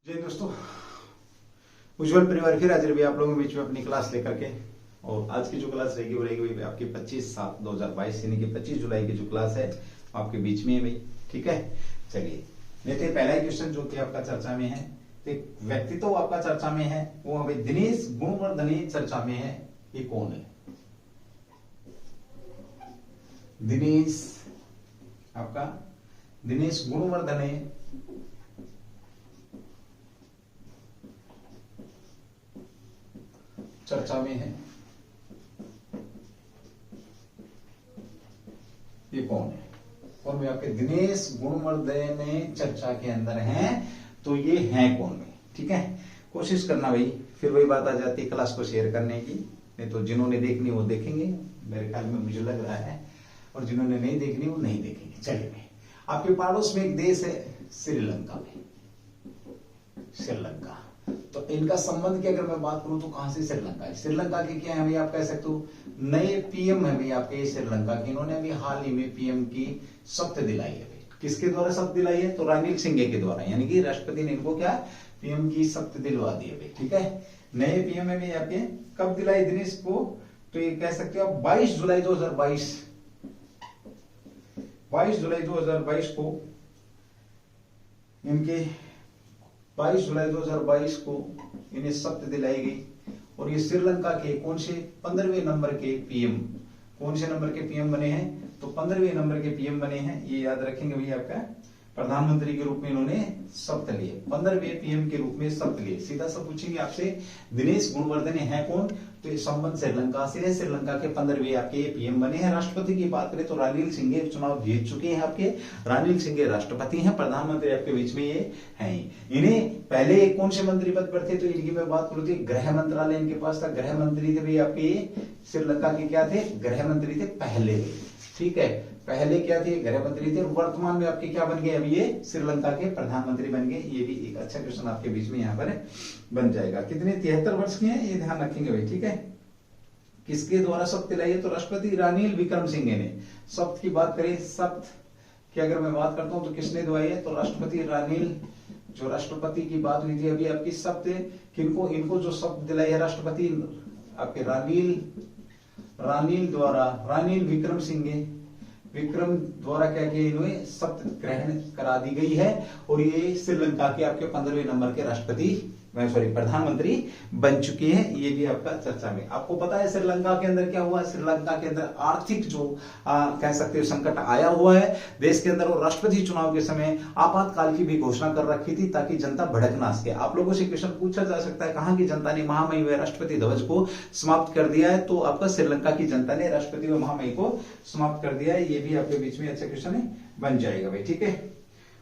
जय दोस्तों, उज्जवल परिवार फिर हाजिर भी आप लोगों के बीच में अपनी क्लास लेकर के। और आज की जो क्लास रहेगी वो रहेगी आपकी 25/7/2022 यानी कि 25 जुलाई की जो क्लास है आपके बीच में है भाई। ठीक है, चलिए लेते हैं पहला ही क्वेश्चन जो कि आपका चर्चा में है। एक व्यक्ति तो आपका चर्चा में है, वो भाई दिनेश गुणवर्धने चर्चा में है। ये कौन है? दिनेश गुणवर्धने चर्चा में है। ये कौन है? कौन में आपके दिनेश गुणवर्धने चर्चा के अंदर हैं, तो ये हैं कौन में? ठीक है, कोशिश करना भाई। फिर वही बात आ जाती है क्लास को शेयर करने की, नहीं तो जिन्होंने देखनी वो देखेंगे मेरे ख्याल में, मुझे लग रहा है, और जिन्होंने नहीं देखनी वो नहीं देखेंगे। चलिए भाई, आपके पड़ोस में एक देश है श्रीलंका में। श्रीलंका, तो इनका संबंध की अगर मैं बात करूं तो कहां से श्रीलंका है? श्रीलंका के क्या है भाई, आप कह सकते हो नए पीएम है भाई आपके श्रीलंका के। इन्होंने अभी हाल ही में पीएम की शपथ दिलाई है भाई। किसके द्वारा शपथ दिलाई है? तो रानिल सिंघे के द्वारा, यानी कि राष्ट्रपति ने इनको क्या पीएम की शपथ दिलवा दी है भाई। ठीक है, नए पीएम है भाई आपके। कब दिलाई दिनेश को? तो ये कह सकते हो आप 22 जुलाई 2022 को इनके 22 जुलाई 2022 को इन्हें शपथ दिलाई गई। और ये श्रीलंका के कौन से 15वें नंबर के पीएम, कौन से नंबर के पीएम बने हैं? तो 15वें नंबर के पीएम बने हैं। ये याद रखेंगे भैया, आपका प्रधानमंत्री के रूप में इन्होंने शपथ लिए, 15वें पीएम के रूप में शपथ लिए। सीधा सा पूछेंगे आपसे, दिनेश गुणवर्धने हैं कौन? तो ये संबंध श्रीलंका से है। श्रीलंका के 15वें आपके पीएम बने हैं। राष्ट्रपति की बात करें तो रानिल सिंघे चुनाव जीत चुके हैं आपके। रानिल सिंघे राष्ट्रपति हैं, प्रधानमंत्री आपके बीच में ये हैं। इन्हें पहले कौन से मंत्री पद पर थे? तो इनकी मैं बात करूं तो गृह मंत्रालय इनके पास था। गृह मंत्री थे भाई आपके श्रीलंका के, क्या थे? गृह मंत्री थे पहले। ठीक है, पहले क्या थे? गृह मंत्री थे। वर्तमान में आपके क्या बन गए? अभी ये श्रीलंका के प्रधानमंत्री बन गए। ये भी एक अच्छा क्वेश्चन आपके बीच में यहाँ पर बन जाएगा। कितने? 73 वर्ष के हैं, ये ध्यान रखेंगे भाई। ठीक है, किसके द्वारा शपथ दिलाई है? तो राष्ट्रपति रानिल विक्रमसिंघे ने। शपथ की बात करें, शपथ की अगर मैं बात करता हूं तो किसने दिलाई है? तो राष्ट्रपति रानिल, जो राष्ट्रपति की बात हुई थी अभी आपकी शपथ किनको, इनको जो शपथ दिलाई है राष्ट्रपति आपके रानिल द्वारा, रानिल विक्रम द्वारा क्या किया? इन्हें शपथ ग्रहण करा दी गई है। और ये श्रीलंका के आपके 15वें नंबर के राष्ट्रपति प्रधानमंत्री बन चुके हैं। ये भी आपका चर्चा में। आपको पता है श्रीलंका के अंदर क्या हुआ? श्रीलंका के अंदर आर्थिक जो कह सकते हो संकट आया हुआ है देश के अंदर। और राष्ट्रपति चुनाव के समय आपातकाल की भी घोषणा कर रखी थी ताकि जनता भड़क ना सके। आप लोगों से क्वेश्चन पूछा जा सकता है, कहां की जनता ने महामहिम व राष्ट्रपति ध्वज को समाप्त कर दिया है? तो आपका श्रीलंका की जनता ने राष्ट्रपति व महामहिम को समाप्त कर दिया है। ये भी आपके बीच में अच्छा क्वेश्चन बन जाएगा भाई। ठीक है,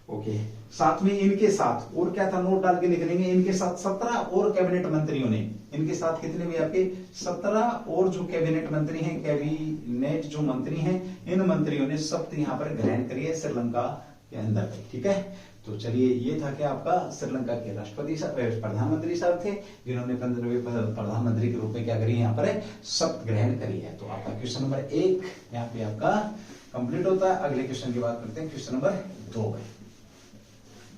ओके। साथ में इनके साथ और क्या था, नोट डाल के निकलेंगे। इनके साथ 17 और कैबिनेट मंत्रियों ने, इनके साथ कितने भी आपके 17 और जो कैबिनेट मंत्री हैं, कैबिनेट जो मंत्री हैं, इन मंत्रियों ने शपथ यहाँ पर ग्रहण करी है श्रीलंका के अंदर। ठीक है, तो चलिए ये था कि आपका श्रीलंका के राष्ट्रपति प्रधानमंत्री साहब थे जिन्होंने 15वें प्रधानमंत्री के रूप में क्या करी यहाँ पर शपथ ग्रहण करी है। तो आपका क्वेश्चन नंबर 1 यहाँ पे आपका कंप्लीट होता है। अगले क्वेश्चन की बात करते हैं, क्वेश्चन नंबर 2।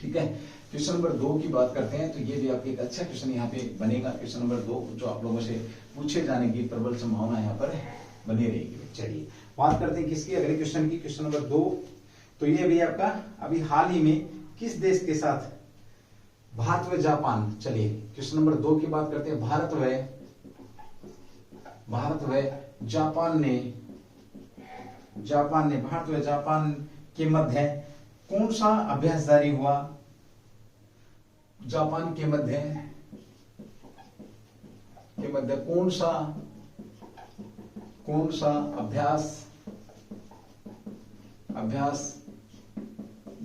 ठीक है, क्वेश्चन नंबर 2 की बात करते हैं। तो ये भी आपके एक अच्छा क्वेश्चन यहाँ पे बनेगा। क्वेश्चन नंबर 2 जो आप लोगों से पूछे जाने की प्रबल संभावना यहाँ पर बनी रहेगी। चलिए बात करते हैं किसकी, अगले क्वेश्चन की। क्वेश्चन नंबर 2, तो ये भी आपका अभी हाल ही में किस देश के साथ? भारत व जापान। चलिए क्वेश्चन नंबर 2 की बात करते हैं। भारत व जापान के मध्य कौन सा अभ्यास जारी हुआ? जापान के मध्य कौन सा अभ्यास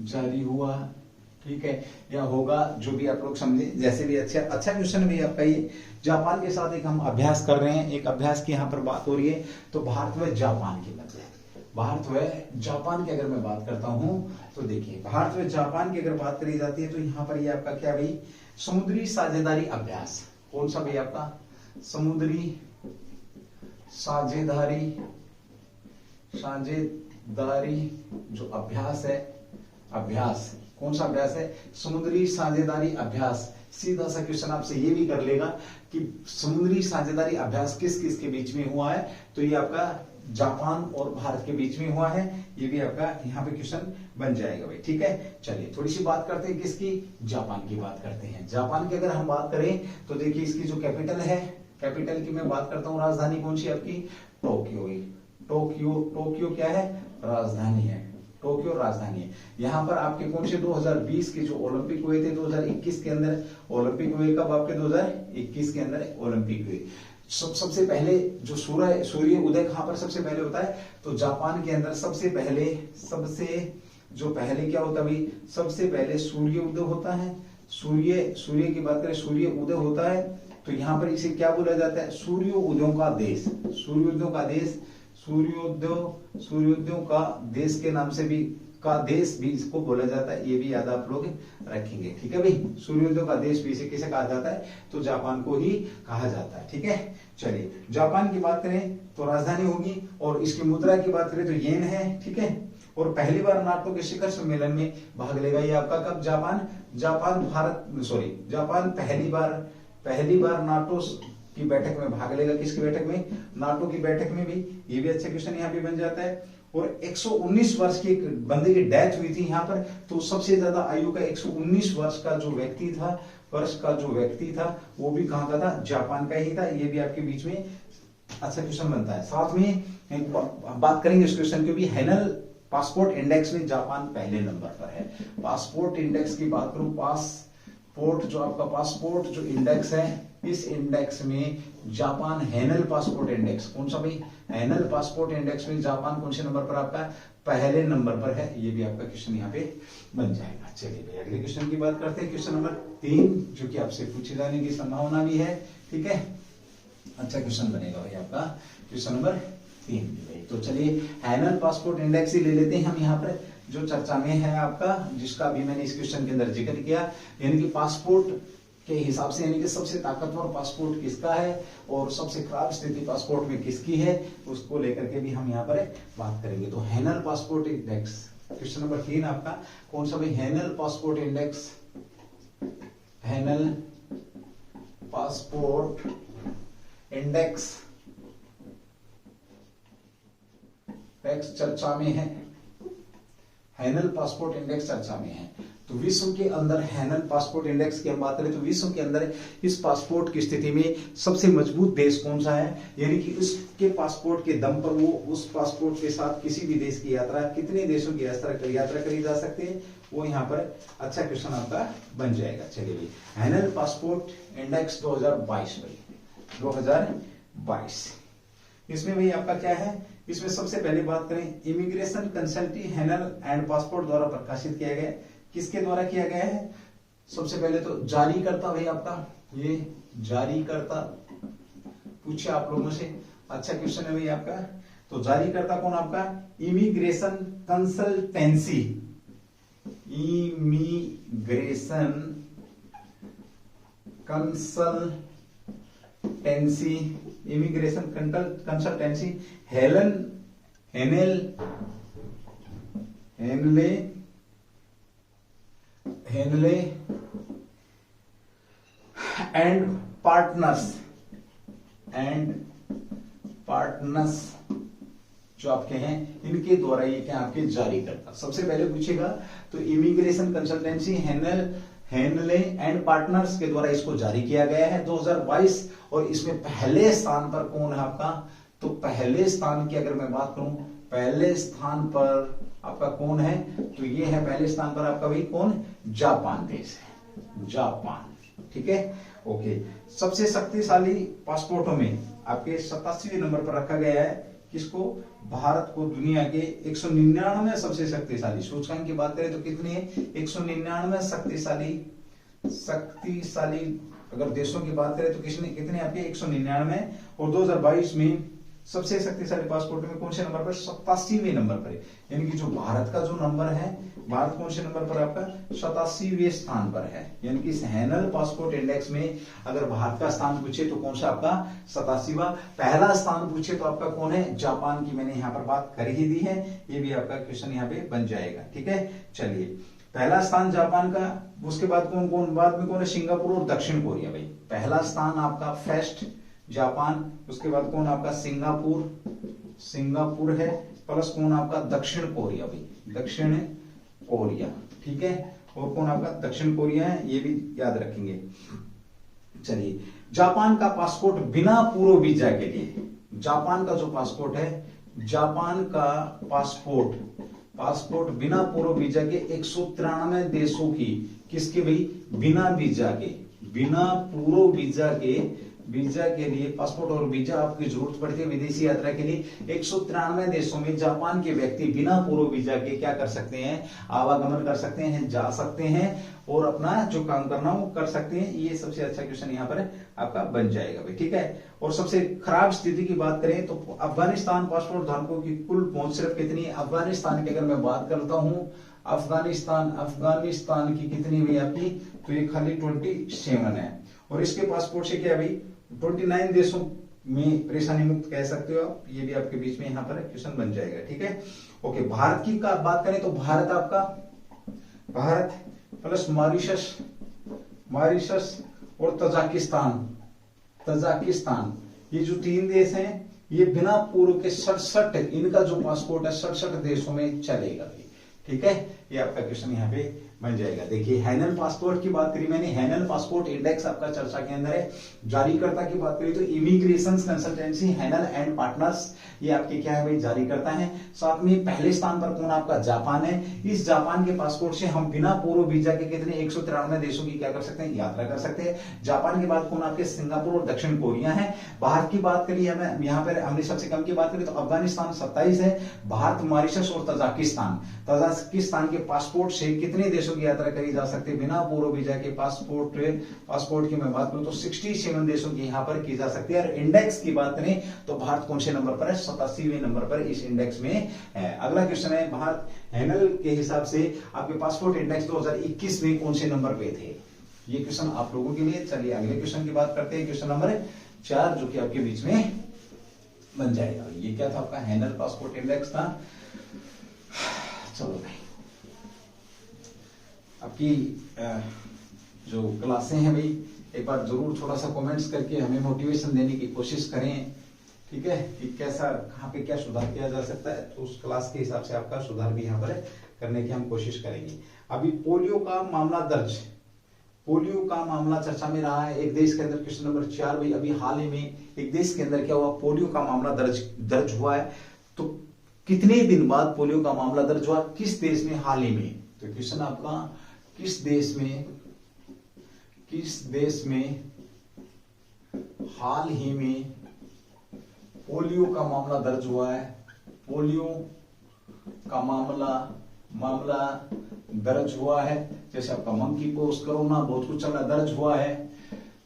जारी हुआ? ठीक है, या होगा, जो भी आप लोग समझे, जैसे भी अच्छा क्वेश्चन भी आपका ये। जापान के साथ एक हम अभ्यास कर रहे हैं, एक अभ्यास की यहाँ पर बात हो रही है। तो भारत व जापान के मध्य, भारत व जापान की अगर मैं बात करता हूं तो देखिए, भारत व जापान की अगर बात करी जाती है तो यहाँ पर ये आपका क्या भाई, समुद्री साझेदारी अभ्यास। कौन सा भाई आपका? समुद्री साझेदारी जो अभ्यास है, अभ्यास। कौन सा अभ्यास है? समुद्री साझेदारी अभ्यास। सीधा सा क्वेश्चन आपसे ये भी कर लेगा कि समुद्री साझेदारी अभ्यास किस किस के बीच में हुआ है, तो ये आपका जापान और भारत के बीच में हुआ है। ये भी आपका यहाँ पे क्वेश्चन बन जाएगा भाई, ठीक है। चलिए थोड़ी सी बात करते हैं किसकी, जापान की बात करते हैं। जापान की अगर हम बात करें तो देखिए इसकी जो कैपिटल है, कैपिटल की मैं बात करता हूँ, राजधानी कौन सी आपकी? टोक्यो। टोक्यो, टोक्यो क्या है? राजधानी है। टोक्यो राजधानी है। यहाँ पर आपके कौन से 2020 के जो ओलंपिक हुए थे 2021 के अंदर, ओलंपिक हुए कब आपके 2021 के अंदर ओलंपिक हुए। सबसे पहले जो सूर्य उदय कहां पर सबसे पहले होता है? तो जापान के अंदर सबसे पहले क्या होता है भाई? सबसे पहले सूर्य उदय होता है। सूर्य की बात करें, सूर्य उदय होता है तो यहाँ पर इसे क्या बोला जाता है? सूर्योदयों का देश। सूर्योदयों का देश, सूर्योदयों का देश के नाम से भी इसको बोला जाता है। ये भी याद आप लोग रखेंगे, ठीक है भाई। सूर्योदय का देश भी इसे किसे कहा जाता है? तो जापान को ही कहा जाता है, ठीक है। चलिए जापान की बात करें तो राजधानी होगी, और इसकी मुद्रा की बात करें तो येन है, ठीक है। और पहली बार नाटो के शिखर सम्मेलन में भाग लेगा ये आपका कब? जापान पहली बार नाटो की बैठक में भाग लेगा। किसकी बैठक में? नाटो की बैठक में भी। ये भी अच्छा क्वेश्चन यहाँ पे बन जाता है। और 119 वर्ष की एक बंदे की डेथ हुई थी यहाँ पर, तो सबसे ज्यादा आयु का 119 वर्ष का जो व्यक्ति था वो भी कहाँ का था? जापान का ही था। ये भी आपके बीच में अच्छा क्वेश्चन बनता है। साथ में बात करेंगे इस क्वेश्चन की भी, हैनल पासपोर्ट इंडेक्स में जापान पहले नंबर पर है। पासपोर्ट इंडेक्स की बात करूं, पासपोर्ट जो इंडेक्स है, इस इंडेक्स में जापान हैनल पासपोर्ट इंडेक्स, कौन सा भाई? हैनल पासपोर्ट इंडेक्स में जापान कौन से नंबर पर आपका? पहले नंबर पर है। ये भी आपका क्वेश्चन यहाँ पे बन जाएगा। चलिए भाई अगले क्वेश्चन की बात करते हैं, क्वेश्चन नंबर 3, जो कि आपसे पूछे जाने की संभावना भी है, ठीक है। अच्छा क्वेश्चन बनेगा भाई आपका क्वेश्चन नंबर 3 भाई। तो चलिए हैनल पासपोर्ट इंडेक्स ही ले लेते हैं हम यहाँ पर, जो चर्चा में है आपका, जिसका भी मैंने इस क्वेश्चन के अंदर जिक्र किया। यानी कि पासपोर्ट के हिसाब से, यानी कि सबसे ताकतवर पासपोर्ट किसका है और सबसे खराब स्थिति पासपोर्ट में किसकी है, उसको लेकर के भी हम यहाँ पर बात करेंगे। तो हैनल पासपोर्ट इंडेक्स, क्वेश्चन नंबर 3 आपका कौन सा भाई? हैनल पासपोर्ट इंडेक्स। हैनल पासपोर्ट इंडेक्स चर्चा में है। हैनल पासपोर्ट इंडेक्स चर्चा में है। तो विश्व के अंदर हैनल पासपोर्ट इंडेक्स की हम बात करें तो विश्व के अंदर इस पासपोर्ट की स्थिति में सबसे मजबूत देश कौन सा है? यानी कि उसके पासपोर्ट के दम पर वो उस पासपोर्ट के साथ किसी भी देश की यात्रा, कितने देशों की यात्रा करी जा सकती है, वो यहाँ पर अच्छा क्वेश्चन आपका बन जाएगा। चलिए हैनल पासपोर्ट इंडेक्स 2022, इसमें भाई आपका क्या है? इसमें सबसे पहले बात करें, इमिग्रेशन कंसल्टी हैनल एंड पासपोर्ट द्वारा प्रकाशित किया गया। किसके द्वारा किया गया है? सबसे पहले तो जारीकर्ता भाई आपका, ये जारीकर्ता पूछे आप लोगों से, अच्छा क्वेश्चन है भाई आपका। तो जारीकर्ता कौन आपका? Immigration consultancy, immigration consultancy Henley and partners जो आपके हैं, इनके द्वारा ये क्या आपके जारी करता। सबसे पहले पूछेगा तो immigration consultancy Henley and partners के द्वारा इसको जारी किया गया है 2022। और इसमें पहले स्थान पर कौन है आपका? तो पहले स्थान की अगर मैं बात करूं, पहले स्थान पर आपका कौन है? तो ये है पहले स्थान पर आपका भाई कौन? जापान देश है, जापान, ठीक है, ओके। सबसे शक्तिशाली पासपोर्टों में आपके 87वें नंबर पर रखा गया है किसको? भारत को दुनिया के 199 सबसे शक्तिशाली सूचकांक की बात करें तो कितनी है? 199 शक्तिशाली अगर देशों की बात करें तो कितने आपके 199। और 2022 में सबसे शक्तिशाली पासपोर्ट में कौन से नंबर पर? 87वें नंबर पर है। यानी कि जो भारत का जो नंबर है, भारत कौन से नंबर पर आपका? 87वें स्थान पर है। यानी कि इस हैनल पासपोर्ट इंडेक्स में अगर भारत का स्थान पूछे तो कौन सा आपका? 87वां। पहला स्थान पूछे तो आपका कौन है? जापान की मैंने यहाँ पर बात कर ही दी है, ये भी आपका क्वेश्चन यहाँ पे बन जाएगा। ठीक है, चलिए पहला स्थान जापान का, उसके बाद कौन कौन, बाद में कौन है? सिंगापुर और दक्षिण कोरिया। भाई पहला स्थान आपका फर्स्ट जापान, उसके बाद कौन आपका? सिंगापुर है, प्लस कौन आपका? दक्षिण कोरिया। भाई दक्षिण कोरिया, ठीक है, और कौन आपका? दक्षिण कोरिया है, ये भी याद रखेंगे। चलिए जापान का पासपोर्ट बिना पूर्व वीजा के लिए, जापान का जो पासपोर्ट है, जापान का पासपोर्ट बिना पूर्व वीजा के 193 देशों की, किसके भाई? बिना वीजा के, बिना पूर्व वीजा के लिए पासपोर्ट और वीजा आपकी जरूरत पड़ती है विदेशी यात्रा के लिए। 193 देशों में जापान के व्यक्ति बिना पूर्व वीजा के क्या कर सकते हैं? आवागमन कर सकते हैं, जा सकते हैं और अपना जो काम करना वो कर सकते हैं। ये सबसे अच्छा क्वेश्चन यहाँ पर आपका बन जाएगा भाई। ठीक है, और सबसे खराब स्थिति की बात करें तो अफगानिस्तान पासपोर्ट धारकों की कुल पहुंच सिर्फ कितनी है? अफगानिस्तान की अगर मैं बात करता हूं, अफगानिस्तान की कितनी हुई आपकी? तो ये खाली 27 है। और इसके पासपोर्ट से क्या भाई? 29 देशों में परेशानी मुक्त कह सकते हो आप। ये भी आपके बीच में यहाँ पर क्वेश्चन बन जाएगा। ठीक है, ओके। भारत की का बात करें तो भारत आपका, भारत प्लस मॉरिशस और तजाकिस्तान, ये जो 3 देश हैं, ये बिना पूर्व के 67, इनका जो पासपोर्ट है 67 देशों में चलेगा भाई। ठीक है, ये आपका क्वेश्चन यहाँ पे बन जाएगा। देखिए हैनल पासपोर्ट की बात करी मैंने, हैनल पासपोर्ट इंडेक्स आपका चर्चा के अंदर है। जारीकर्ता की बात करी तो इमिग्रेशन कंसल्टेंसी हैनल एंड पार्टनर्स, ये आपके क्या है भाई? जारीकर्ता है। साथ में पहले स्थान पर कौन आपका? जापान है। इस जापान के पासपोर्ट से हम बिना पूर्व वीजा के कितने? 193 देशों की क्या कर सकते हैं? यात्रा कर सकते हैं। जापान के बाद कौन आपके? सिंगापुर और दक्षिण कोरिया है। भारत की बात करिए हमें यहाँ पर, हमने सबसे कम की बात करी तो अफगानिस्तान 27 है। भारत, मॉरिशस और तजाकिस्तान के पासपोर्ट से कितने देशों की यात्रा करी जा सकती है बिना पूर्व वीजा के? पासपोर्ट की मैं बात करूं तो 67 देशों की यहां पर की जा सकती है। और इंडेक्स की बात करें तो भारत कौन से नंबर पर है? 87वें नंबर पर इस इंडेक्स में है। अगला क्वेश्चन है, भारत हैनल के हिसाब से आपके पासपोर्ट इंडेक्स 2021 में कौन से नंबर पे थे? ये क्वेश्चन आप लोगों के लिए। चलिए अगले क्वेश्चन की बात करते हैं, क्वेश्चन नंबर 4 जो कि आपके बीच में बन जाएगा। ये क्या था? आपका हैनल पासपोर्ट इंडेक्स था। चलो भाई, आपकी जो क्लासें हैं भाई, एक बार जरूर थोड़ा सा कमेंट्स करके हमें मोटिवेशन देने की कोशिश करें। ठीक है, कि कैसा, कहाँ पे क्या सुधार किया जा सकता है, तो उस क्लास के हिसाब से आपका सुधार भी यहाँ पर करने की हम कोशिश करेंगे। अभी पोलियो का मामला चर्चा में रहा है एक देश के अंदर। क्वेश्चन नंबर 4 भाई, अभी हाल ही में एक देश के अंदर क्या हुआ? पोलियो का मामला दर्ज हुआ है। तो कितने दिन बाद पोलियो का मामला दर्ज हुआ? किस देश में हाल ही में? तो क्वेश्चन आपका किस देश में हाल ही में पोलियो का मामला दर्ज हुआ है? पोलियो का मामला दर्ज हुआ है। जैसे आपका मंकी पॉक्स, कोरोना, बहुत कुछ चला दर्ज हुआ है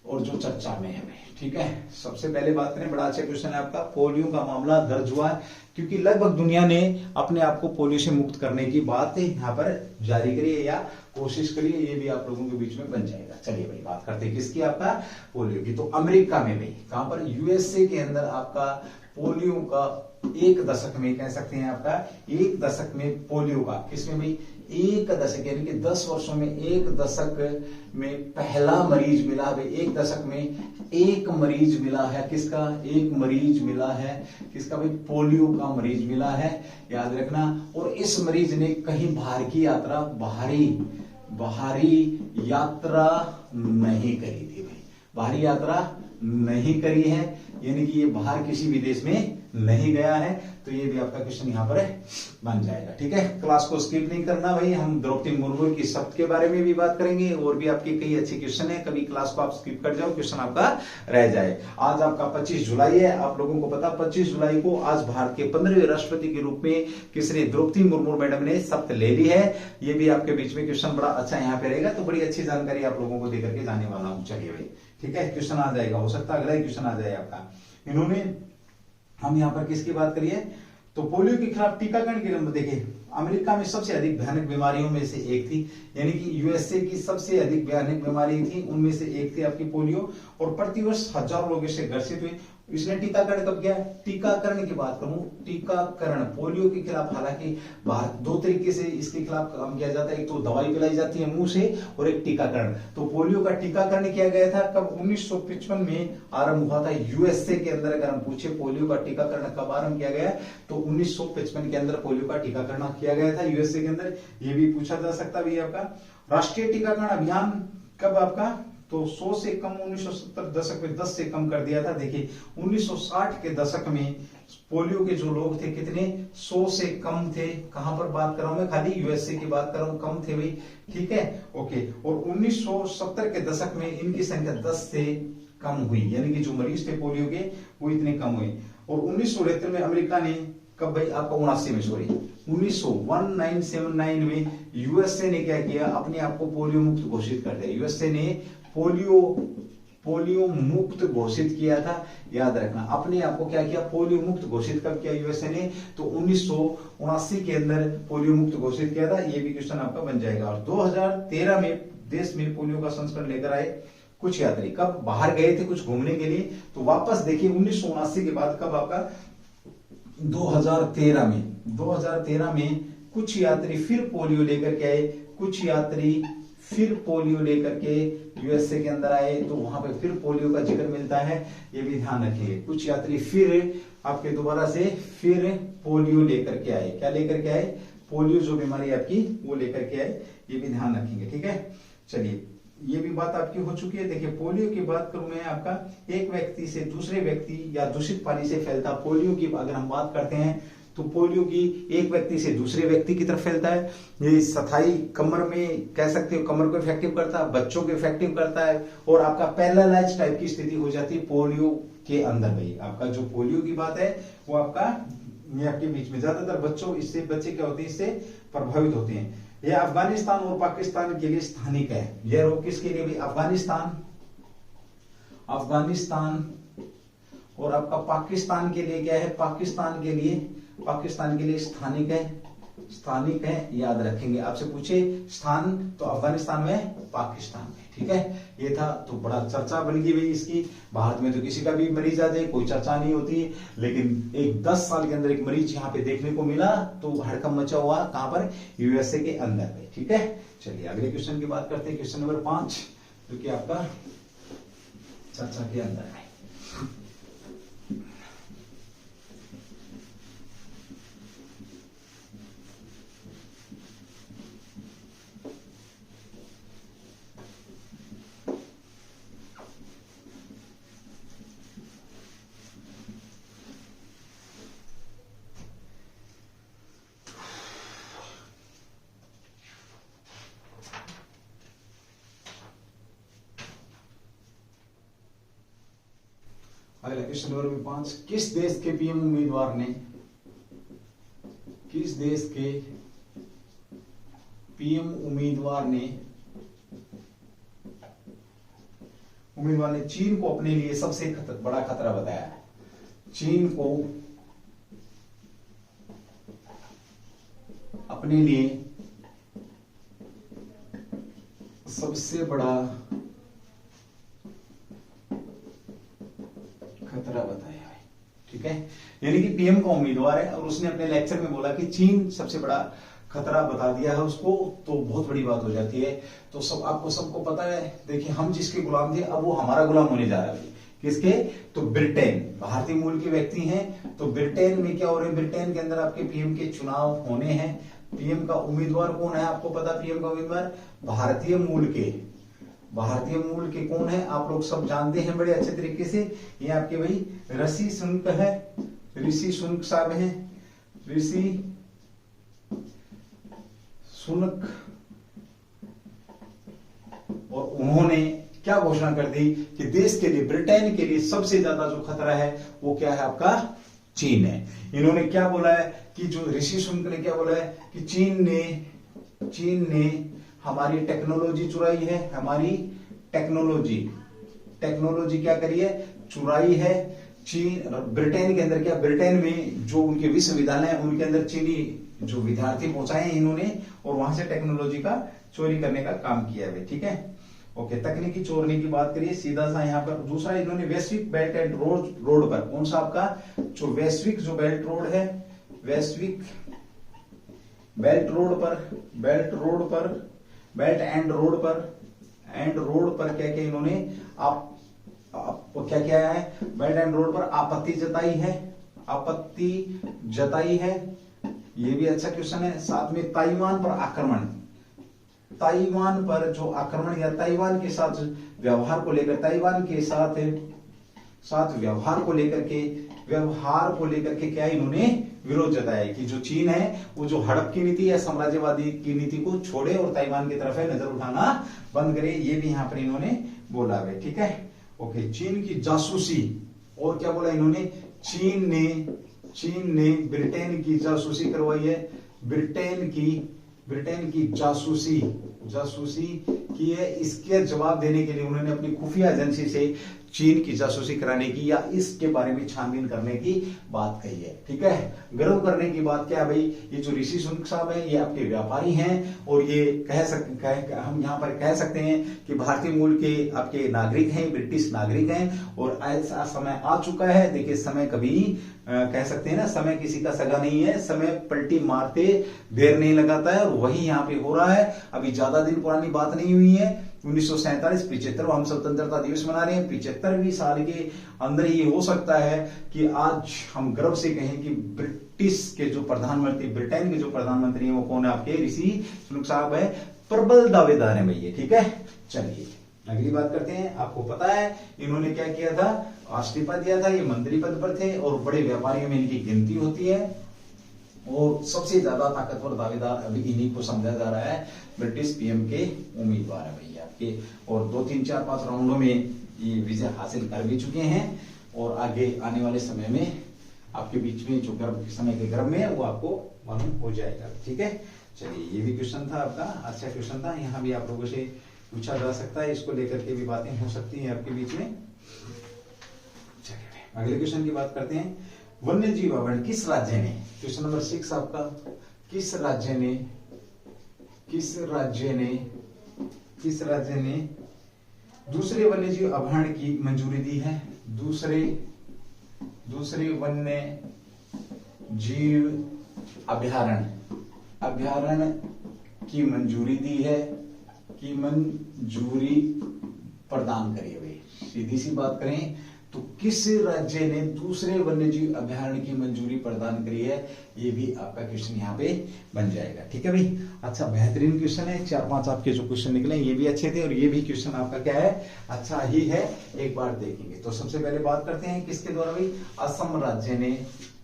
और जो चर्चा में है। ठीक है, सबसे पहले बात करें, बड़ा अच्छा क्वेश्चन है आपका, पोलियो का मामला दर्ज हुआ है क्योंकि लगभग दुनिया ने अपने आप को पोलियो से मुक्त करने की बात यहाँ पर जारी करी है या कोशिश करी है। ये भी आप लोगों के बीच में बन जाएगा। चलिए भाई, बात करते हैं किसकी? आपका पोलियो की। तो अमेरिका में भाई, कहां पर? यूएसए के अंदर आपका पोलियो का 1 दशक में, कह सकते हैं आपका 1 दशक में पोलियो का, किसमें भाई? 1 दशक, यानी कि 10 वर्षों में 1 दशक में पहला मरीज मिला भाई। 1 दशक में 1 मरीज मिला है। किसका? 1 मरीज मिला है। किसका भाई? पोलियो का मरीज मिला है, याद रखना। और इस मरीज ने कहीं बाहर की यात्रा, बाहरी यात्रा नहीं करी थी भाई, बाहरी यात्रा नहीं करी है, यानी कि ये बाहर किसी भी देश में नहीं गया है। तो ये भी आपका क्वेश्चन यहाँ पर बन जाएगा। ठीक है, क्लास को स्किप नहीं करना भाई। हम द्रौपदी मुर्मू की शब्द के बारे में भी बात करेंगे और भी आपके कई अच्छे क्वेश्चन है। कभी क्लास को आप स्किप कर जाओ, क्वेश्चन आपका रह जाए। आज आपका 25 जुलाई है, आप लोगों को पता 25 जुलाई को आज भारत के 15वें राष्ट्रपति के रूप में किसने? द्रौपदी मुर्मू मैडम ने शपथ ले ली है। ये भी आपके बीच में क्वेश्चन बड़ा अच्छा यहाँ पे रहेगा, तो बड़ी अच्छी जानकारी आप लोगों को देकर के जाने वाला हूँ। चलिए भाई, ठीक है, क्वेश्चन आ जाएगा, हो सकता है अगला ही क्वेश्चन आ जाए आपका। इन्होंने हम यहाँ पर किसकी बात करिए, तो पोलियो के खिलाफ टीकाकरण के नंबर देखिए, अमेरिका में सबसे अधिक भयानक बीमारियों में से एक थी, यानी कि यूएसए की सबसे अधिक भयानक बीमारी थी, उनमें से एक थी आपकी पोलियो, और प्रतिवर्ष हजारों लोग इससे ग्रसित हुए। इसने टीकाकरण कब किया? टीकाकरण की बात करूं, टीकाकरण पोलियो के खिलाफ, हालांकि दो तरीके से इसके खिलाफ काम किया जाता है, एक तो दवाई पिलाई जाती है मुंह से, और एक टीकाकरण। तो पोलियो का टीकाकरण किया गया था कब? 1955 में आरंभ हुआ था यूएसए के अंदर। अगर हम पूछे पोलियो का टीकाकरण कब आरंभ किया गया, तो 1955 के अंदर पोलियो का टीकाकरण किया गया था यूएसए के अंदर। ये भी पूछा जा सकता है भैया आपका। राष्ट्रीय टीकाकरण अभियान कब आपका? तो 100 से कम 1970 दशक में 10 से कम कर दिया था। देखिए 1960 के दशक में पोलियो के जो लोग थे कितने? 100 से कम थे। कहां पर बात कर रहा हूं मैं? खाली यूएसए की बात कर रहा हूं, कम थे भाई, ठीक है, ओके। और 1970 के दशक में इनकी संख्या 10 से कम हुई, यानी कि जो मरीज थे पोलियो के वो इतने कम हुए। और 1973 में अमेरिका ने, कब भाई आपका? 79 में, सॉरी 1979 में यूएसए ने क्या किया? अपने आप को पोलियो मुक्त घोषित कर दिया। यूएसए ने पोलियो मुक्त घोषित किया था, याद रखना। अपने आप को क्या किया? पोलियो मुक्त घोषित कब किया यूएसए ने? तो 1979 के अंदर पोलियो मुक्त घोषित किया था। ये भी क्वेश्चन आपका बन जाएगा। और 2013 में देश में पोलियो का संस्करण लेकर आए कुछ यात्री। कब? बाहर गए थे कुछ घूमने के लिए, तो वापस देखिए 1979 के बाद कब आपका? 2013 में कुछ यात्री फिर पोलियो लेकर के आए, कुछ यात्री फिर पोलियो लेकर के यूएसए के अंदर आए, तो वहां पे फिर पोलियो का जिक्र मिलता है, ये भी ध्यान रखिए। कुछ यात्री फिर आपके दोबारा से फिर पोलियो लेकर के आए। क्या लेकर के आए? पोलियो जो बीमारी आपकी वो लेकर के आए, ये भी ध्यान रखेंगे, ठीक है। चलिए ये भी बात आपकी हो चुकी है। देखिए पोलियो की बात करूं मैं आपका, एक व्यक्ति से दूसरे व्यक्ति या दूषित पानी से फैलता पोलियो की अगर हम बात करते हैं, तो पोलियो की एक व्यक्ति से दूसरे व्यक्ति की तरफ फैलता है। ये स्थायी कमर में कह सकते हो, कमर को इफेक्टिव करता है, बच्चों को इफेक्टिव करता है, और आपका पैरालाइज टाइप की स्थिति हो जाती है पोलियो के अंदर। भाई आपका जो पोलियो की बात है वो आपका ये आपके बीच में ज्यादातर बच्चे क्या होते हैं? इससे प्रभावित होते हैं। यह अफगानिस्तान और पाकिस्तान के लिए स्थानिक है। यह रोग किसके लिए भी? अफगानिस्तान और आपका पाकिस्तान के लिए क्या है? पाकिस्तान के लिए स्थानिक है, याद रखेंगे। आपसे पूछे स्थान, तो अफगानिस्तान में, पाकिस्तान में, ठीक है। ये था, तो बड़ा चर्चा बन गई भाई इसकी। भारत में तो किसी का भी मरीज आ जाए कोई चर्चा नहीं होती, लेकिन एक 10 साल के अंदर एक मरीज यहाँ पे देखने को मिला तो हड़कंप मचा हुआ। कहां पर? यूएसए के अंदर में, ठीक है। चलिए अगले क्वेश्चन की बात करते हैं, क्वेश्चन नंबर 5, जो कि आपका चर्चा के अंदर है। अगला क्वेश्चन नंबर 5, किस देश के पीएम उम्मीदवार ने चीन को अपने लिए सबसे बड़ा खतरा बताया है? चीन को अपने लिए सबसे बड़ा खतरा बताया है, ठीक है। यानी कि पीएम का उम्मीदवार है और उसने अपने लेक्चर में बोला कि चीन सबसे बड़ा खतरा बता दिया है उसको, तो बहुत बड़ी बात हो जाती है। तो आपको सबको पता है, देखिए हम जिसके गुलाम थे अब वो हमारा गुलाम होने जा रहा है। किसके? तो ब्रिटेन, भारतीय मूल के व्यक्ति हैं। तो ब्रिटेन में क्या हो रहा है? ब्रिटेन के अंदर आपके पीएम के चुनाव होने हैं। पीएम का उम्मीदवार कौन है आपको पता? पीएम का उम्मीदवार भारतीय मूल के कौन है? आप लोग सब जानते हैं बड़े अच्छे तरीके से। ये आपके भाई ऋषि सुनक है, ऋषि सुनक साहब हैं, ऋषि सुनक। और उन्होंने क्या घोषणा कर दी कि देश के लिए, ब्रिटेन के लिए सबसे ज्यादा जो खतरा है वो क्या है? आपका चीन है। इन्होंने क्या बोला है कि जो ऋषि सुनक ने क्या बोला है कि चीन ने हमारी टेक्नोलॉजी चुराई है, हमारी टेक्नोलॉजी क्या करी है? चुराई है। चीन ब्रिटेन के अंदर क्या, ब्रिटेन में जो उनके विश्वविद्यालय हैं उनके अंदर चीनी जो विद्यार्थी पहुंचाए इन्होंने, और वहां से टेक्नोलॉजी का चोरी करने का काम किया है। ठीक है, ओके। तकनीकी चोरी की बात करिए, सीधा सा यहाँ पर दूसरा इन्होंने वैश्विक बेल्ट एंड रोड पर, कौन सा आपका जो वैश्विक जो बेल्ट रोड है, वैश्विक बेल्ट एंड रोड पर क्या क्या इन्होंने आप क्या क्या है, बेल्ट एंड रोड पर आपत्ति जताई है, ये भी अच्छा क्वेश्चन है। साथ में ताइवान पर आक्रमण, ताइवान पर जो आक्रमण या ताइवान के साथ व्यवहार को लेकर, ताइवान के साथ व्यवहार को लेकर के क्या इन्होंने विरोध जताया कि जो चीन है वो जो हड़प की नीति या साम्राज्यवादी की नीति को छोड़े और ताइवान की तरफ है नजर उठाना बंद करे, ये भी यहां पर इन्होंने बोला है। ठीक है, ओके। चीन की जासूसी, और क्या बोला इन्होंने, चीन ने ब्रिटेन की जासूसी करवाई है, ब्रिटेन की जासूसी की है। इसके जवाब देने के लिए उन्होंने अपनी खुफिया एजेंसी से चीन की जासूसी कराने की या इसके बारे में छानबीन करने की बात कही है। ठीक है, गर्व करने की बात क्या है भाई, ये जो ऋषि सुनक साहब है ये आपके व्यापारी हैं, और ये हम यहाँ पर कह सकते हैं कि भारतीय मूल के आपके नागरिक हैं, ब्रिटिश नागरिक हैं, और ऐसा समय आ चुका है। देखिए, समय कभी कह सकते हैं ना, समय किसी का सगा नहीं है, समय पलटी मारते देर नहीं लगाता है, और वही यहाँ पे हो रहा है। अभी ज्यादा दिन पुरानी बात नहीं हुई है, 1947 75 हम स्वतंत्रता दिवस मना रहे हैं, 75वीं साल के अंदर ये हो सकता है कि आज हम गर्व से कहें कि ब्रिटिश के जो प्रधानमंत्री, ब्रिटेन के जो प्रधानमंत्री हैं वो कौन है, आपके ऋषि सुनक साहब है, प्रबल दावेदार है भैया। ठीक है, चलिए अगली बात करते हैं। आपको पता है इन्होंने क्या किया था, इस्तीफा दिया था, ये मंत्री पद पर थे, और बड़े व्यापारियों में इनकी गिनती होती है, और सबसे ज्यादा ताकतवर दावेदार अभी इन्हीं को समझा जा रहा है, ब्रिटिश पीएम के उम्मीदवार है भैया आपके, और 2 3 4 5 राउंडों में ये विजय हासिल कर भी चुके हैं, और आगे आने वाले समय में आपके बीच में जो गर्भ समय के गर्भ में है वो आपको मालूम हो जाएगा। ठीक है, चलिए ये भी क्वेश्चन था आपका, अच्छा क्वेश्चन था, यहाँ भी आप लोगों से पूछा जा सकता है, इसको लेकर के भी बातें हो सकती हैं आपके बीच में। चलिए अगले क्वेश्चन की बात करते हैं। वन्य जीव अभयारण्य किस राज्य ने, क्वेश्चन नंबर 6 आपका, किस राज्य ने दूसरे वन्य जीव अभयारण्य की मंजूरी दी है, दूसरे वन्य जीव अभयारण्य की मंजूरी दी है, की मंजूरी प्रदान करी है भाई। सीधी सी बात करें तो किस राज्य ने दूसरे वन्यजीव अभयारण्य की मंजूरी प्रदान करी है, ये भी आपका क्वेश्चन यहाँ पे बन जाएगा। ठीक है भाई, अच्छा बेहतरीन क्वेश्चन है, 4-5 आपके जो क्वेश्चन निकले ये भी अच्छे थे, और ये भी क्वेश्चन आपका क्या है, अच्छा ही है, एक बार देखेंगे। तो सबसे पहले बात करते हैं किसके द्वारा भाई,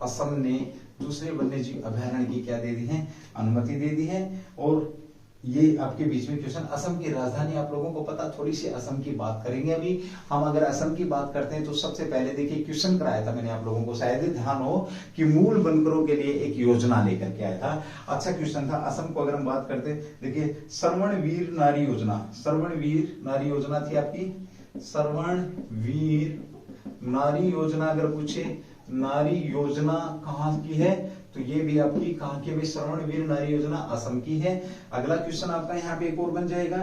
असम ने दूसरे वन्यजीव अभयारण्य की क्या दे दी है, अनुमति दे दी है। और ये आपके बीच में क्वेश्चन, असम की राजधानी आप लोगों को पता, थोड़ी सी असम की बात करेंगे अभी हम। अगर असम की बात करते हैं तो सबसे पहले देखिए क्वेश्चन कराया था मैंने आप लोगों को, शायद ध्यान हो कि मूल बनकरों के लिए एक योजना लेकर के आया था, अच्छा क्वेश्चन था। असम को अगर हम बात करते हैं, देखिए श्रवणवीर नारी योजना थी आपकी, श्रवणवीर नारी योजना अगर पूछे, नारी योजना कहाँ की है, तो ये भी आपकी कहां की, श्रवणवीर नारी योजना असम की है। अगला क्वेश्चन आपका यहाँ पे एक और बन जाएगा,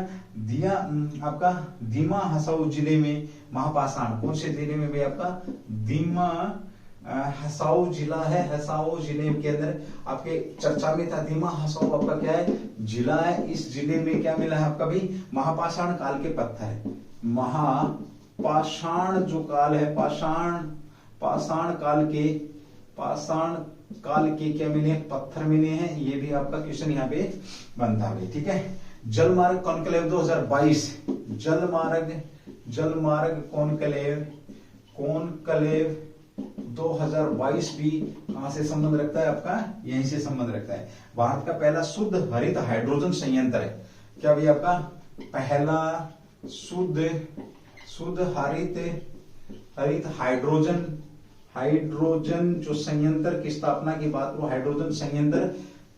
आपका दीमा हसाऊ जिले में महापाषाण, कौन से जिले में भाई आपका, दीमा हसाऊ जिला है, हसाऊ जिले के अंदर आपके चर्चा में था, दीमा हसाऊ आपका क्या है, जिला है। इस जिले में क्या मिला है आपका भाई, महापाषाण काल के पत्थर, महापाषाण जो काल है, पाषाण काल के क्या मिले, पत्थर मिले हैं, ये भी आपका क्वेश्चन यहाँ पे बनता है। ठीक है, जलमार्ग कॉन्क्लेव 2022, जलमार्ग कॉन्क्लेव 2022 भी कहां से संबंध रखता है आपका, यहीं से संबंध रखता है। भारत का पहला शुद्ध हरित हाइड्रोजन संयंत्र है, क्या भाई आपका पहला शुद्ध हरित हाइड्रोजन जो संयंत्र की स्थापना की बात करो, हाइड्रोजन संयंत्र,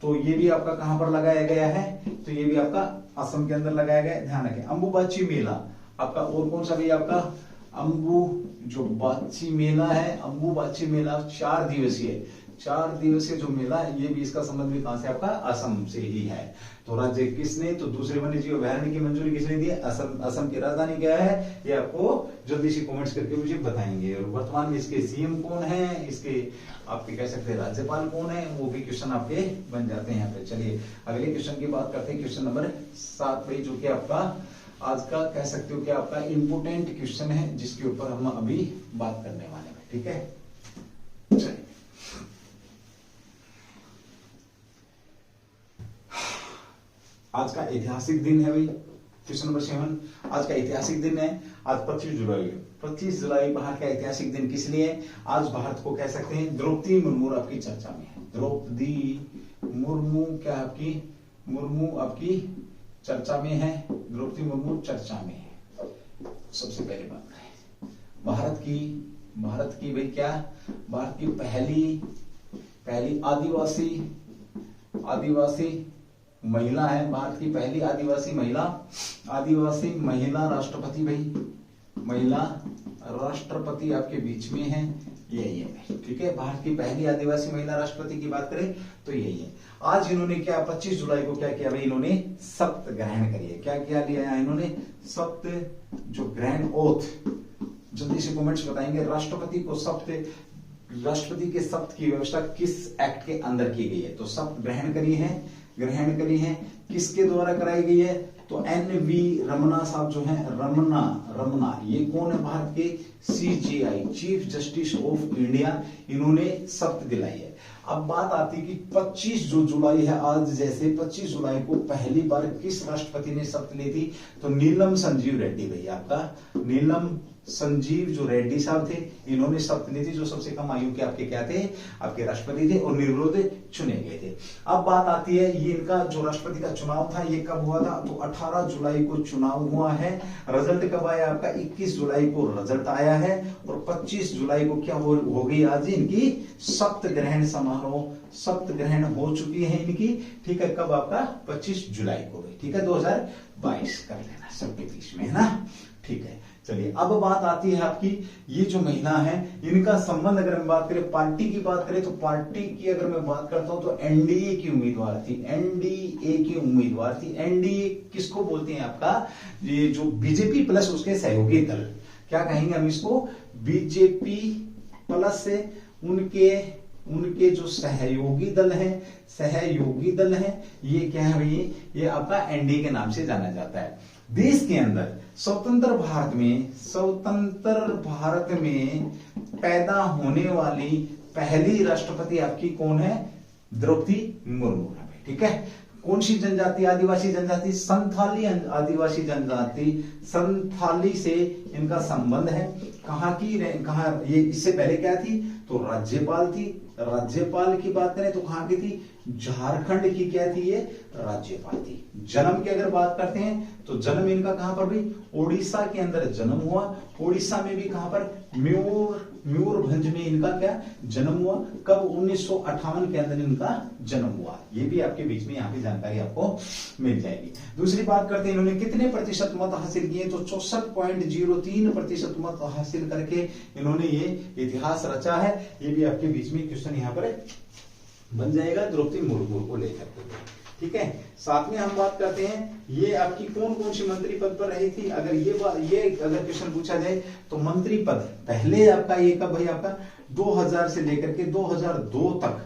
तो ये भी आपका कहां पर लगाया गया है, तो ये भी आपका असम के अंदर लगाया गया है, ध्यान रखें। अंबुबाची मेला आपका, और कौन सा भी आपका अंबुबाची मेला है, अंबुबाची मेला 4 दिवसीय जो मेला है, ये भी इसका संबंध भी कहां से आपका असम से ही है। तो राज्य किसने, तो दूसरे वन्य जीव अभयारण्य की मंजूरी किसने दी, असम। असम की राजधानी क्या है, ये आपको जल्दी से कमेंट्स करके मुझे बताएंगे। और वर्तमान में इसके सीएम कौन है, इसके आपके कह सकते हैं राज्यपाल कौन है, वो भी क्वेश्चन आपके बन जाते हैं यहाँ पे। चलिए अगले क्वेश्चन की बात करते हैं, क्वेश्चन नंबर 7 भाई, जो कि आपका आज का कह सकते हो कि आपका इंपोर्टेंट क्वेश्चन है, जिसके ऊपर हम अभी बात करने वाले हैं। ठीक है, चलिए आज का ऐतिहासिक दिन है भाई, क्वेश्चन नंबर 7। आज का ऐतिहासिक दिन है, आज 25 जुलाई है। 25 जुलाई भारत का ऐतिहासिक दिन किस लिए है, आज भारत को कह सकते हैं द्रौपदी मुर्मू आपकी चर्चा में है। द्रौपदी मुर्मू क्या आपकी, मुर्मू आपकी चर्चा में है, द्रौपदी मुर्मू चर्चा में है। सबसे पहली बात है भारत की भाई क्या, भारत की पहली आदिवासी महिला है, भारत की पहली आदिवासी महिला राष्ट्रपति भाई, महिला राष्ट्रपति आपके बीच में है, यही है। ठीक है, भारत की पहली आदिवासी महिला राष्ट्रपति की बात करें तो यही है। आज इन्होंने क्या 25 जुलाई को क्या किया भाई, इन्होंने शपथ ग्रहण करी है। क्या किया लिया है इन्होंने, शपथ जो ग्रहण ओथ, जल्दी से कमेंट्स बताएंगे। राष्ट्रपति के शपथ की व्यवस्था किस एक्ट के अंदर की गई है, तो शपथ ग्रहण करी है किसके द्वारा कराई गई है, तो एन.वी. रमना साहब जो हैं, रमना ये कौन है, भारत के CJI chief justice of India, इन्होंने शपथ दिलाई है। अब बात आती कि 25 जो जुलाई है, आज जैसे 25 जुलाई को पहली बार किस राष्ट्रपति ने शपथ ली थी, तो नीलम संजीव रेड्डी भैया, आपका नीलम संजीव जो रेड्डी साहब थे, इन्होंने शपथ ली थी, जो सबसे कम आयु के आपके क्या थे, आपके राष्ट्रपति थे और निर्विरोध चुने गए थे। अब बात आती है ये इनका जो राष्ट्रपति का चुनाव था, ये कब हुआ था, तो 18 जुलाई को चुनाव हुआ है। रिजल्ट कब आया आपका, 21 जुलाई को रिजल्ट आया है, और 25 जुलाई को क्या हो गई, आज इनकी शपथ ग्रहण समारोह, शपथ ग्रहण हो चुकी है इनकी। ठीक है, कब आपका 25 जुलाई को गई। ठीक है, 2022 कर लेना सबके बीच में, है ना। ठीक है, चलिए अब बात आती है आपकी, ये जो महिला है इनका संबंध अगर हम बात करें, पार्टी की बात करें, तो पार्टी की अगर मैं बात करता हूं तो एनडीए की उम्मीदवार थी, एनडीए किसको बोलते हैं आपका, ये जो बीजेपी प्लस उसके सहयोगी दल, क्या कहेंगे हम इसको, बीजेपी प्लस से उनके जो सहयोगी दल हैं, ये क्या है भाई, ये आपका एनडीए के नाम से जाना जाता है। देश के अंदर स्वतंत्र भारत में पैदा होने वाली पहली राष्ट्रपति आपकी कौन है, द्रौपदी मुर्मू है। ठीक है, कौन सी जनजाति, आदिवासी जनजाति, संथाली आदिवासी जनजाति, संथाली से इनका संबंध है। कहां ये इससे पहले क्या थी, तो राज्यपाल थी। राज्यपाल की बात करें तो कहां की थी, झारखंड की क्या थी, ये राज्यपाल थी। जन्म की अगर बात करते हैं तो जन्म इनका कहां पर भी, उड़ीसा के अंदर जन्म हुआ। उड़ीसा में भी कहां पर, मयूरभंज में इनका क्या जन्म हुआ। कब, 1958 के अंदर इनका जन्म हुआ। ये भी आपके बीच में यहाँ पे जानकारी आपको मिल जाएगी। दूसरी बात करते हैं इन्होंने कितने प्रतिशत मत हासिल किए, तो 64.03% मत हासिल करके इन्होंने ये इतिहास रचा है। ये भी आपके बीच में क्वेश्चन यहाँ पर बन जाएगा द्रौपदी मुर्मू को लेकर के। ठीक है, साथ में हम बात करते हैं ये आपकी कौन कौन सी मंत्री पद पर रही थी। अगर ये अगर क्वेश्चन पूछा जाए तो मंत्री पद पहले आपका ये कब भाई, आपका 2000 से लेकर के 2002 तक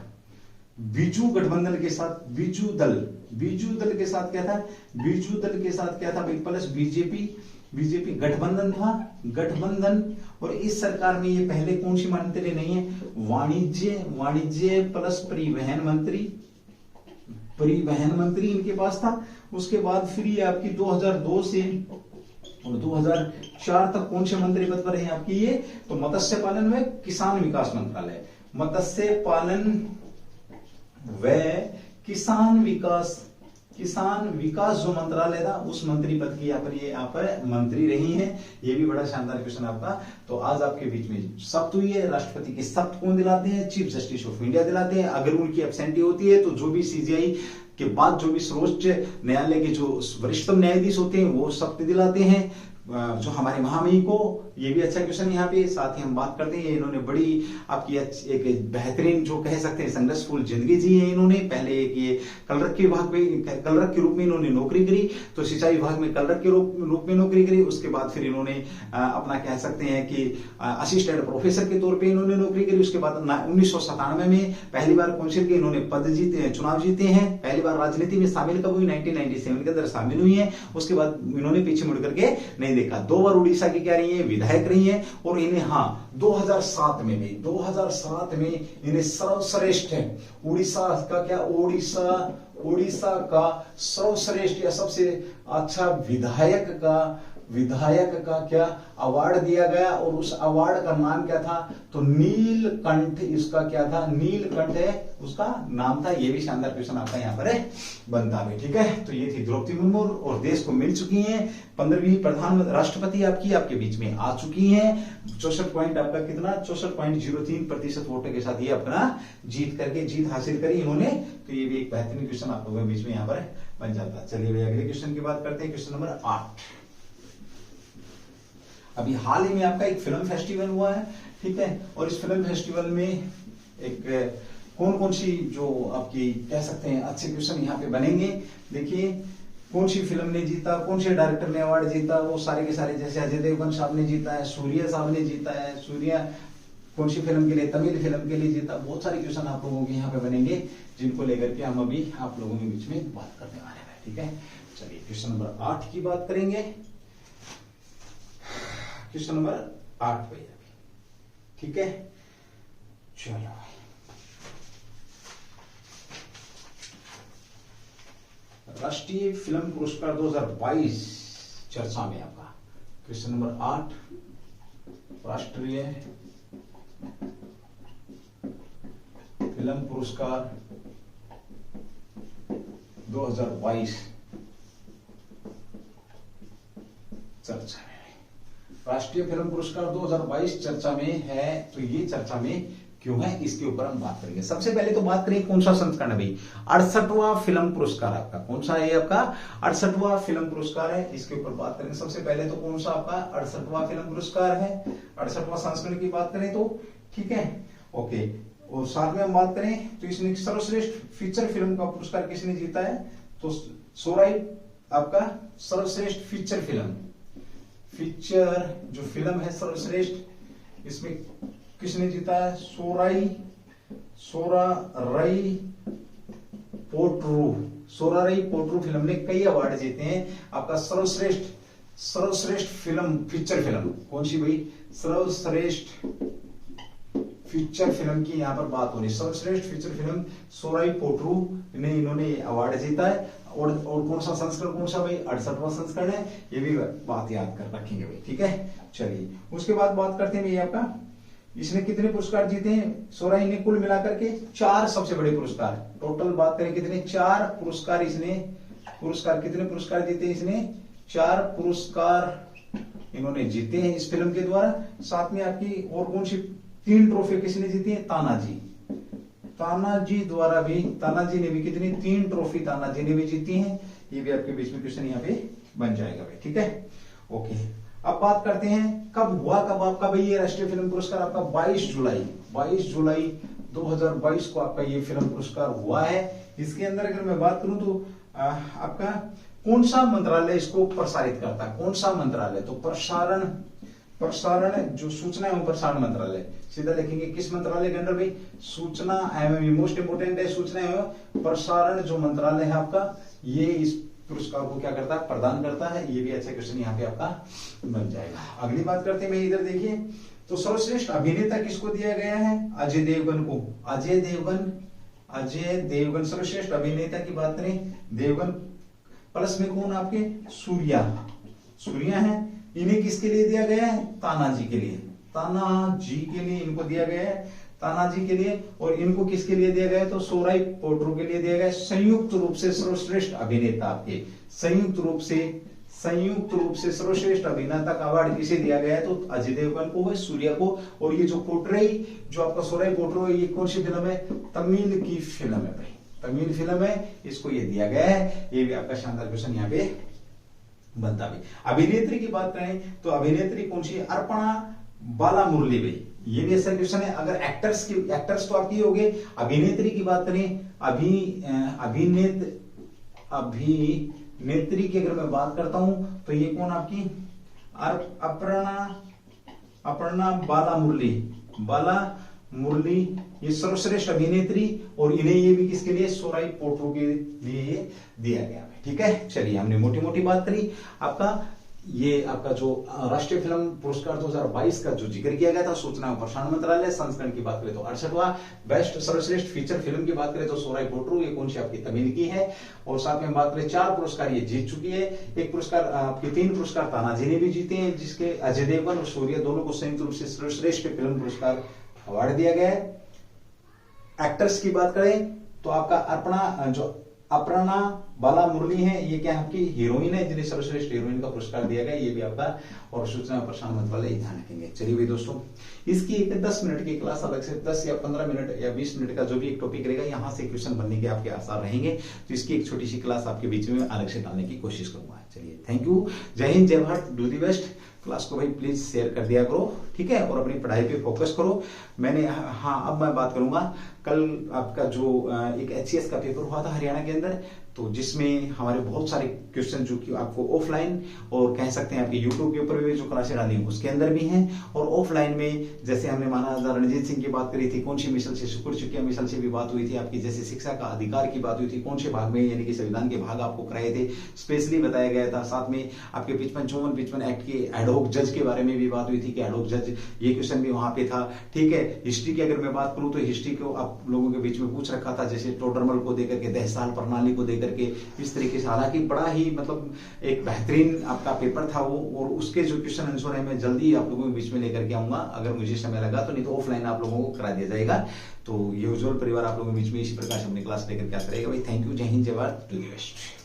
बीजू गठबंधन के साथ, बीजू दल के साथ क्या था, बीजू दल के साथ क्या था भाई, प्लस बीजेपी गठबंधन था, गठबंधन। और इस सरकार में ये पहले कौन सी मंत्री नहीं है, वाणिज्य प्लस परिवहन मंत्री इनके पास था। उसके बाद फिर ये आपकी 2002 से 2004 तक कौन से मंत्री पद पर है आपकी ये, तो मत्स्य पालन व किसान विकास मंत्रालय, मत्स्य पालन व किसान विकास जो मंत्रालय था, उस मंत्री पद की यहाँ पर मंत्री रही हैं। ये भी बड़ा शानदार क्वेश्चन आपका। तो आज आपके बीच में शपथ हुई है, राष्ट्रपति की शपथ कौन दिलाते हैं, चीफ जस्टिस ऑफ इंडिया दिलाते हैं। अगर उनकी एब्सेंटी होती है तो जो भी सीजीआई के बाद जो भी सर्वोच्च न्यायालय के जो वरिष्ठतम न्यायाधीश होते हैं वो शपथ दिलाते हैं। जो हमारे महामहिम को, ये भी अच्छा क्वेश्चन यहाँ पे। साथ ही हम बात करते हैं, इन्होंने बड़ी आपकी एक बेहतरीन जो कह सकते हैं संघर्षफुल जिंदगी जी है इन्होंने। पहले एक ये कलरक के विभाग में, कलरक के रूप में इन्होंने नौकरी करी, तो सिंचाई विभाग में कलरक के रूप में नौकरी करी। उसके बाद फिर इन्होंने अपना कह सकते हैं कि असिस्टेंट प्रोफेसर के तौर पर इन्होंने नौकरी करी। उसके बाद 1997 में पहली बार काउंसिल के इन्होंने चुनाव जीते हैं। पहली बार राजनीति में शामिल कब हुई? 1997 के अंदर शामिल हुई है। उसके बाद इन्होंने पीछे मुड़ करके नहीं देखा। 2 बार उड़ीसा की क्या रही है? विधायक रही है। और इन्हें 2007 में भी 2007 में इन्हें सर्वश्रेष्ठ है उड़ीसा का क्या, उड़ीसा का सर्वश्रेष्ठ या सबसे अच्छा विधायक का क्या अवार्ड दिया गया। और उस अवार्ड का नाम क्या था? तो नीलकंठ, इसका क्या था? नीलकंठ है उसका नाम था। ये भी शानदार क्वेश्चन आपका यहाँ पर बनता है। ठीक है, तो ये थी द्रौपदी मुर्मू और देश को मिल चुकी हैं 15वीं प्रधानमंत्री राष्ट्रपति आपके बीच में आ चुकी हैं। 64 पॉइंट आपका कितना? 64.03% वोटों के साथ ये अपना जीत हासिल करी इन्होंने। तो ये भी एक बेहतरीन क्वेश्चन आप लोगों के बीच में यहाँ पर बन जाता है। चलिए भैया अगले क्वेश्चन की बात करते हैं। Question number 8। अभी हाल ही में आपका एक फिल्म फेस्टिवल हुआ है, ठीक है, और इस फिल्म फेस्टिवल में एक कौन सी जो आपकी कह सकते हैं अच्छे क्वेश्चन यहाँ पे बनेंगे। देखिए कौन सी फिल्म ने जीता, कौन से डायरेक्टर ने अवार्ड जीता, वो सारे के सारे, जैसे अजय देवगन साहब ने जीता है, सूर्या साहब ने जीता है, सूर्या कौन सी फिल्म के लिए? तमिल फिल्म के लिए जीता। बहुत सारे क्वेश्चन आप लोगों के यहाँ पे बनेंगे, जिनको लेकर के हम अभी आप लोगों के बीच में बात करने वाले हैं। ठीक है, चलिए क्वेश्चन नंबर 8 की बात करेंगे। क्वेश्चन नंबर 8 भैया, ठीक है, चलो राष्ट्रीय फिल्म पुरस्कार 2022 चर्चा में आपका क्वेश्चन नंबर 8, राष्ट्रीय फिल्म पुरस्कार 2022 चर्चा में। राष्ट्रीय फिल्म पुरस्कार 2022 चर्चा में है, तो ये चर्चा में क्यों है इसके ऊपर हम बात करेंगे। सबसे पहले तो बात करें कौन सा संस्करण है भाई? 68वां फिल्म पुरस्कार आपका कौन सा है? आपका 68वां फिल्म पुरस्कार है, इसके ऊपर बात करेंगे। सबसे पहले तो कौन सा आपका 68वां फिल्म पुरस्कार है, 68वां संस्करण की बात करें तो, ठीक है, ओके। और साथ में हम बात करें तो इसने सर्वश्रेष्ठ फीचर फिल्म का पुरस्कार किसने जीता है? तो सोराई आपका सर्वश्रेष्ठ फीचर जो फिल्म है सर्वश्रेष्ठ, इसमें किसने जीता है? सोराराई पोट्रू फिल्म ने कई अवार्ड जीते हैं। आपका सर्वश्रेष्ठ फिल्म फीचर फिल्म कौन सी भाई? सर्वश्रेष्ठ फीचर फिल्म की यहाँ पर बात हो रही है। सर्वश्रेष्ठ फीचर फिल्म सोराई पोट्रू ने इन्होंने अवार्ड जीता है। और कौन सा संस्करण, कौन सा भाई? 68वां संस्करण है। ये भी बात याद कर रखेंगे भाई, ठीक है। चलिए उसके बाद बात करते हैं भाई आपका, इसने कितने पुरस्कार जीते हैं? सोराई ने कुल मिलाकर के 4 सबसे बड़े पुरस्कार, टोटल बात करें कितने? 4 पुरस्कार कितने पुरस्कार जीते? इसने 4 पुरस्कार इन्होंने जीते हैं इस फिल्म के द्वारा। साथ में आपकी और कौन सी 3 ट्रॉफी किसने जीती है? तानाजी ने भी कितनी? 3 ट्रॉफी तानाजी ने भी जीती हैं। ये भी आपके बीच में क्वेश्चन यहाँ पे बन जाएगा भाई, ठीक है, ओके। अब बात करते हैं कब हुआ आपका भाई ये राष्ट्रीय फिल्म पुरस्कार? आपका 22 जुलाई 2022 को आपका ये फिल्म पुरस्कार हुआ है। इसके अंदर अगर मैं बात करूं तो आपका कौन सा मंत्रालय इसको प्रसारित करता है? कौन सा मंत्रालय? तो प्रसारण जो सूचना एवं प्रसारण मंत्रालय, सीधा लिखेंगे किस मंत्रालय के अंदर भाई? सूचना एवं, मोस्ट इंपोर्टेंट है, सूचना एवं प्रसारण जो मंत्रालय है आपका, ये इस पुरस्कार को क्या करता है? प्रदान करता है। ये भी अच्छा क्वेश्चन यहाँ पे आपका बन जाएगा। अगली बात करते हैं, मैं इधर देखिए तो सर्वश्रेष्ठ अभिनेता किसको दिया गया है? अजय देवगन को। अजय देवगन सर्वश्रेष्ठ अभिनेता की बात करें, देवगन प्लस में कौन आपके? सूर्या है। इन्हें किसके लिए दिया गया है? तानाजी के लिए इनको दिया गया है, तानाजी के लिए। और इनको किसके लिए दिया गया है? तो सोराई पोट्रू के लिए दिया गया है। संयुक्त रूप से सर्वश्रेष्ठ अभिनेता आपके, संयुक्त रूप से सर्वश्रेष्ठ अभिनेता का अवार्ड किसे दिया गया है? तो अजय देवगन को है, सूर्या को। और ये जो पोट्रेई, जो आपका सोराई पोट्रू है, ये कौन सी फिल्म है? तमिल की फिल्म है भाई, तमिल फिल्म है, इसको ये दिया गया है। ये भी आपका शानदार क्वेश्चन यहाँ पे बनता भी। अभिनेत्री की बात करें तो अभिनेत्री कौन सी है? अर्पणा बाला मुरली भाई, ये भी ऐसा क्वेश्चन है। अगर एक्टर्स तो आपकी हो गए, अभिनेत्री की बात करें, अभिनेत्री की अगर मैं बात करता हूं तो ये कौन आपकी? अपर्णा बाला मुरली, ये सर्वश्रेष्ठ अभिनेत्री, और इन्हें ये भी किसके लिए? सोराई पोट्रो के लिए ये दिया गया है। ठीक है, चलिए हमने मोटी मोटी बात करी। आपका जो राष्ट्रीय फिल्म पुरस्कार 2022 का जो जिक्र किया गया था, सूचना और प्रसारण मंत्रालय, संस्करण की बात करें तो 68वां, बेस्ट सर्वश्रेष्ठ फीचर फिल्म की बात करें तो सोराई पोट्रो, ये कौन सी आपकी? तमिल की है। और साथ में बात करें 4 पुरस्कार ये जीत चुकी है। एक पुरस्कार आपके 3 पुरस्कार तानाजी ने भी जीते हैं, जिसके अजय देवगन और सूर्य दोनों को संयुक्त रूप से सर्वश्रेष्ठ फिल्म पुरस्कार अवार्ड दिया गया है। एक्टर्स की बात करें तो आपका अपर्णा बाला मुरली है, ये क्या आपकी हीरोइन है, जिन्हें सर्वश्रेष्ठ हीरोइन का पुरस्कार दिया गया, ये भी आपका, और सूचना और प्रसारण मंत्रालय ध्यान रखेंगे। चलिए भाई दोस्तों, इसकी एक 10 मिनट की क्लास अलग से 10 या 15 मिनट या 20 मिनट का जो भी एक टॉपिक रहेगा, यहाँ से क्वेश्चन बनने के आपके आसार रहेंगे, तो इसकी एक छोटी सी क्लास आपके बीच में अलग से डालने की कोशिश करूंगा। चलिए, थैंक यू, जय हिंद, जय Bharat, do the best. Class को भाई प्लीज शेयर कर दिया करो, ठीक है, और अपनी पढ़ाई पे फोकस करो। अब मैं बात करूंगा, कल आपका जो एक HCS का पेपर हुआ था हरियाणा के अंदर, तो जिसमें हमारे बहुत सारे क्वेश्चन जो कि आपको ऑफलाइन और कह सकते हैं आपके यूट्यूब के ऊपर भी जो क्लासें डाली उसके अंदर भी हैं, और ऑफलाइन में जैसे हमने महाराजा रणजीत सिंह की बात करी थी, कौन सी मिसल से, शुक्र चुकिया मिसल से भी बात हुई थी आपकी, जैसे शिक्षा का अधिकार की बात हुई थी, कौन से भाग में, यानी कि संविधान के भाग आपको कराए थे, स्पेशली बताया गया था। साथ में आपके 55 एक्ट के एडहॉक जज के बारे में भी बात हुई थी कि एडहॉक जज, ये क्वेश्चन भी वहां पे था। ठीक है, हिस्ट्री की अगर मैं बात करूं तो हिस्ट्री को आप लोगों के बीच में पूछ रखा था, जैसे टोडरमल को देकर के, दहसाल प्रणाली को देकर के, इस तरीके से। हालांकि बड़ा ही मतलब एक बेहतरीन आपका पेपर था वो, और उसके जो क्वेश्चन आंसर है मैं जल्दी आप लोगों के बीच में लेकर के आऊंगा, अगर मुझे समय लगा तो, नहीं तो ऑफलाइन आप लोगों को करा दिया जाएगा। तो ये उज्जवल परिवार आप लोगों के बीच में इसी प्रकार से अपनी क्लास लेकर के आता रहेगा भाई। थैंक यू, जय हिंद, जय भारत, टू द बेस्ट।